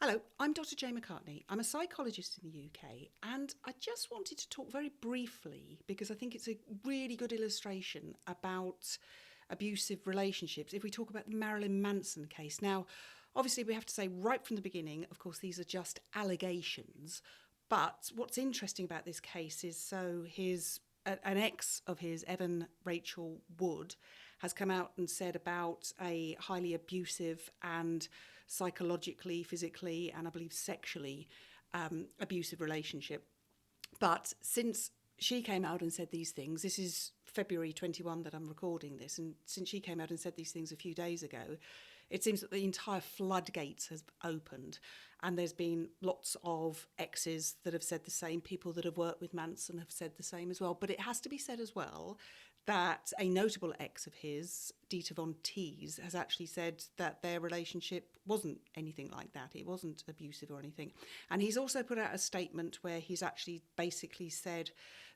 Hello, I'm Dr. Jane McCartney. I'm a psychologist in the UK, and I just wanted to talk very briefly because I think it's a really good illustration about abusive relationships if we talk about the Marilyn Manson case. Now, obviously, we have to say right from the beginning, of course, these are just allegations. But what's interesting about this case is an ex of his, Evan Rachel Wood, has come out and said about a highly abusive and psychologically, physically, and I believe sexually abusive relationship. But since she came out and said these things, this is February 21 that I'm recording this, and since she came out and said these things a few days ago, it seems that the entire floodgates has opened, and there's been lots of exes that have said the same. People that have worked with Manson have said the same as well. But it has to be said as well that a notable ex of his, Dieter von Teese, has actually said that their relationship wasn't anything like that. It wasn't abusive or anything. And he's also put out a statement where he's actually basically said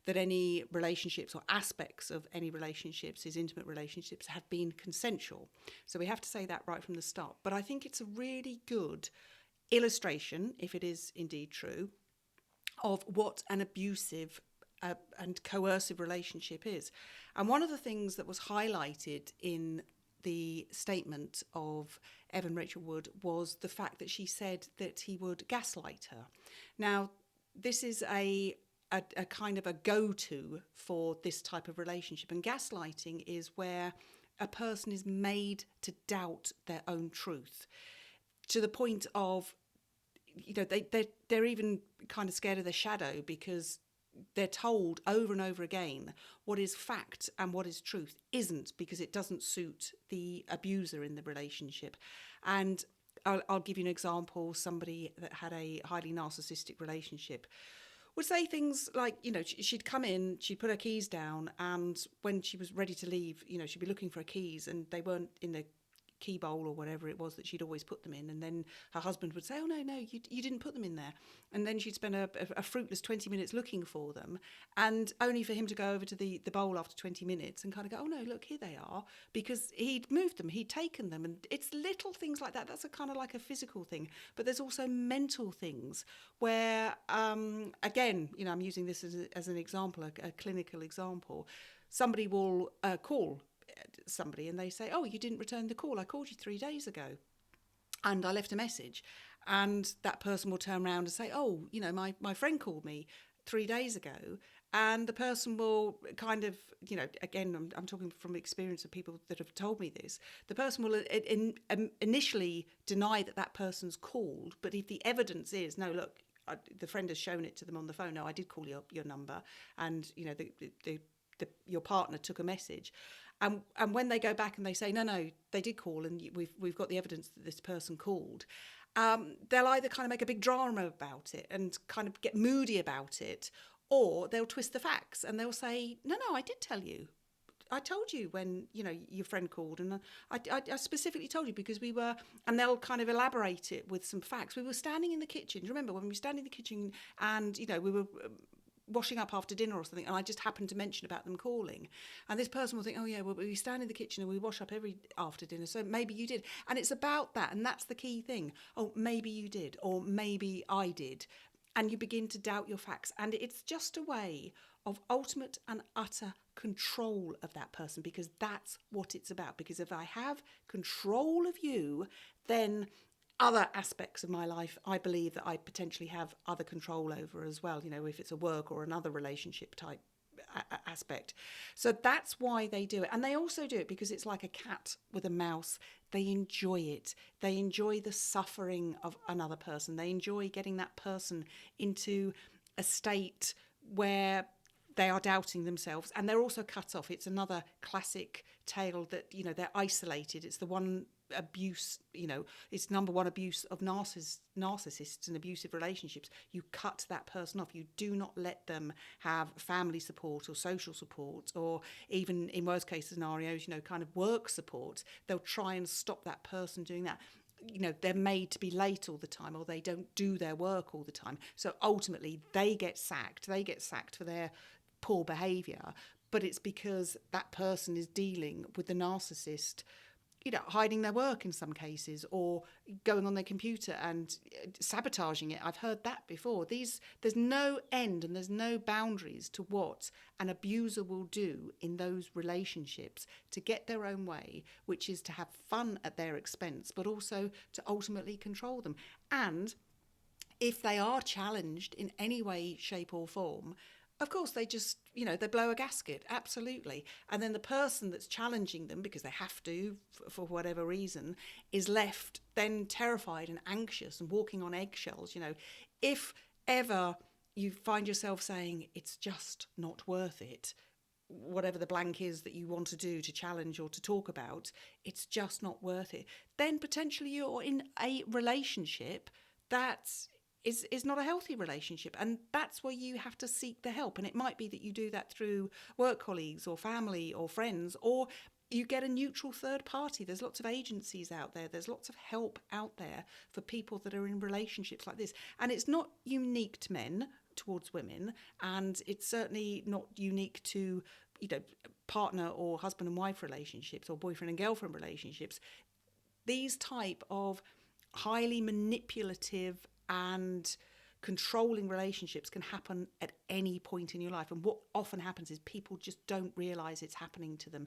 that any relationships or aspects of any relationships, his intimate relationships, have been consensual. So we have to say that right from the start. But I think it's a really good illustration, if it is indeed true, of what an abusive and coercive relationship is. And one of the things that was highlighted in the statement of Evan Rachel Wood was the fact that she said that he would gaslight her. Now, this is a kind of a go-to for this type of relationship. And gaslighting is where a person is made to doubt their own truth to the point of, they're even kind of scared of their shadow because they're told over and over again what is fact and what is truth isn't, because it doesn't suit the abuser in the relationship. And I'll give you an example. Somebody that had a highly narcissistic relationship would say things like, she'd come in, she'd put her keys down, and when she was ready to leave, she'd be looking for her keys and they weren't in the key bowl or whatever it was that she'd always put them in. And then her husband would say, oh, no, you didn't put them in there. And then she'd spend a fruitless 20 minutes looking for them, and only for him to go over to the bowl after 20 minutes and kind of go, oh, no, look, here they are, because he'd moved them, he'd taken them. And it's little things like that. That's a kind of like a physical thing. But there's also mental things where, again, I'm using this as an example, a clinical example. Somebody will call somebody and they say, oh, you didn't return the call, I called you 3 days ago and I left a message. And that person will turn around and say, oh, my friend called me 3 days ago. And the person will kind of, again, I'm talking from experience of people that have told me this. The person will initially deny that person's called, but if the evidence is, no, look, the friend has shown it to them on the phone, no, I did call your number, and your partner took a message. And when they go back and they say, no, they did call and we've got the evidence that this person called, they'll either kind of make a big drama about it and kind of get moody about it, or they'll twist the facts and they'll say, no, I did tell you. I told you when, your friend called, and I specifically told you because we were, and they'll kind of elaborate it with some facts. We were standing in the kitchen. Do you remember when we were standing in the kitchen and, we were washing up after dinner or something, and I just happened to mention about them calling, and this person will think, oh yeah, well, we stand in the kitchen and we wash up every after dinner, so maybe you did. And it's about that, and that's the key thing. Oh, maybe you did, or maybe I did. And you begin to doubt your facts, and it's just a way of ultimate and utter control of that person, because that's what it's about. Because if I have control of you, then other aspects of my life, I believe that I potentially have other control over as well, if it's a work or another relationship type aspect. So that's why they do it. And they also do it because it's like a cat with a mouse. They enjoy it. They enjoy the suffering of another person. They enjoy getting that person into a state where they are doubting themselves, and they're also cut off. It's another classic tale that, they're isolated. It's the one abuse, it's number one abuse of narcissists and abusive relationships. You cut that person off. You do not let them have family support or social support, or even in worst case scenarios, kind of work support. They'll try and stop that person doing that. They're made to be late all the time, or they don't do their work all the time. So ultimately they get sacked. They get sacked for their poor behaviour, but it's because that person is dealing with the narcissist hiding their work in some cases, or going on their computer and sabotaging it. I've heard that before. There's no end and there's no boundaries to what an abuser will do in those relationships to get their own way, which is to have fun at their expense, but also to ultimately control them. And if they are challenged in any way, shape or form, of course they just, they blow a gasket, absolutely. And then the person that's challenging them, because they have to, for whatever reason, is left then terrified and anxious and walking on eggshells. If ever you find yourself saying it's just not worth it, whatever the blank is that you want to do to challenge or to talk about, it's just not worth it, then potentially you're in a relationship that is not a healthy relationship, and that's where you have to seek the help. And it might be that you do that through work colleagues or family or friends, or you get a neutral third party. There's lots of agencies out there, there's lots of help out there for people that are in relationships like this. And it's not unique to men towards women, and it's certainly not unique to partner or husband and wife relationships or boyfriend and girlfriend relationships. These type of highly manipulative and controlling relationships can happen at any point in your life. And what often happens is people just don't realise it's happening to them.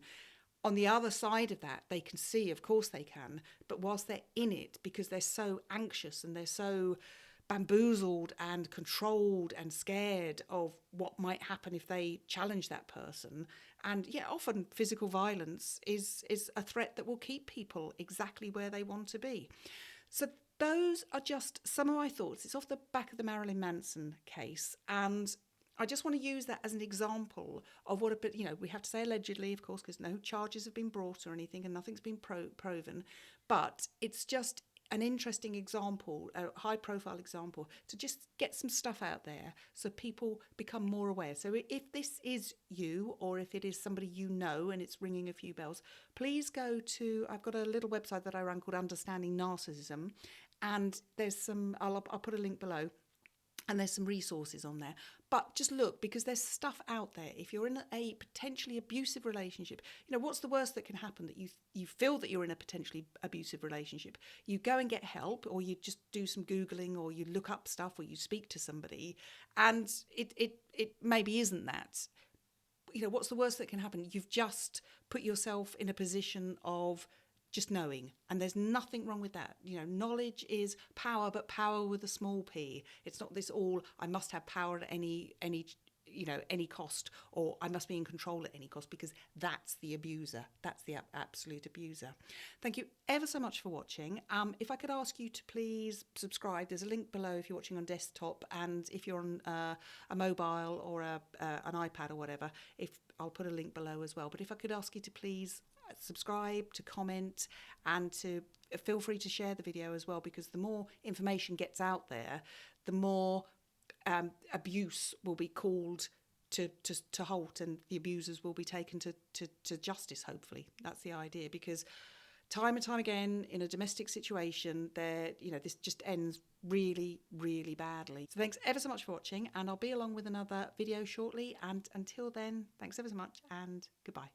On the other side of that, they can see, of course they can, but whilst they're in it, because they're so anxious and they're so bamboozled and controlled and scared of what might happen if they challenge that person. And often physical violence is a threat that will keep people exactly where they want to be. So those are just some of my thoughts. It's off the back of the Marilyn Manson case, and I just want to use that as an example of what we have to say allegedly, of course, because no charges have been brought or anything, and nothing's been proven. But it's just an interesting example, a high-profile example, to just get some stuff out there so people become more aware. So if this is you, or if it is somebody you know and it's ringing a few bells, please go to, I've got a little website that I run called Understanding Narcissism, and there's some, I'll put a link below, and there's some resources on there. But just look, because there's stuff out there. If you're in a potentially abusive relationship, what's the worst that can happen? That you feel that you're in a potentially abusive relationship. You go and get help, or you just do some Googling, or you look up stuff, or you speak to somebody, and it maybe isn't that. What's the worst that can happen? You've just put yourself in a position of just knowing, and there's nothing wrong with that. Knowledge is power, but power with a small p. It's not this all I must have power at any cost, or I must be in control at any cost, because that's the abuser. That's the absolute abuser. Thank you ever so much for watching. If I could ask you to please subscribe, there's a link below if you're watching on desktop, and if you're on a mobile or an iPad or whatever, I'll put a link below as well. But if I could ask you to please subscribe, to comment, and to feel free to share the video as well, because the more information gets out there, the more abuse will be called to halt, and the abusers will be taken to justice, hopefully. That's the idea, because time and time again in a domestic situation, this just ends really, really badly. So thanks ever so much for watching, and I'll be along with another video shortly, and until then, thanks ever so much, and goodbye.